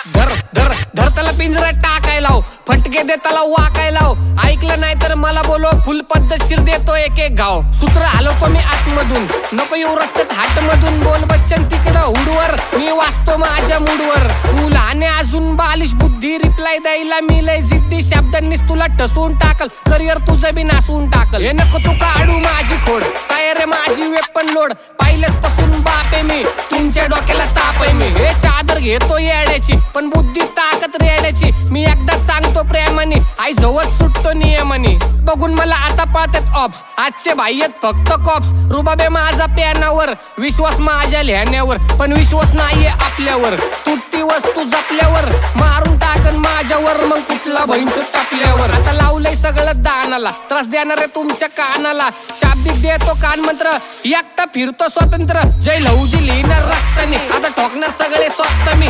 धर धर धर त्याला पिंजऱ्यात टाकायला लाव, फटके दे त्याला वाकायला लाव. ऐकलं नाही तर मला बोलव, फुल पद्धतशीर देतो एक एक गाव. सूत्र हलवतो मी आतमधून, नको येऊ रस्त्यात हाटमधून. बोल बच्चन तिकडं हुडवर, मी वाचतो माझ्या मूडवर. तू लहाने अजून बालिश बुद्धी, रिप्लाय द्यायला मी लय जिद्दी. शब्दांनीच तुला ठसवून टाकल, करिअर तुझं बी नासून टाकल. हे नको तू काढू माझी खोड, काय रे माझी वेपन लोड. पाहिलेच पासून बापे मी, तुमच्या डोक्याला ताप आहे मी. हे चादर घेतो येड्याची, पण बुद्धी ताकद रेड्याची. मी एकदा सांगतो प्रेमाने, आई जवळ सुटतो नियमाने. बघून मला आता पळतात ऑप्स, आजचे भाई आहेत फक्त कॉप्स. रुबाबे माझा प्यानावर, विश्वास माझ्या लिहिण्यावर, पण विश्वास नाहीये आपल्यावर. तुटती वस्तू जपल्यावर, मारून टाकन माझ्यावर, मग कुठला बहीणचं टापल्यावर. आता लावलंय सगळं दानाला, त्रास देणार आहे तुमच्या कानाला. शाब्दिक देतो कान मंत्र, एकटा फिरतो स्वतंत्र. जय लहुजी लिहिणार रक्ताने, आता ठोकणार सगळे स्वतः मी.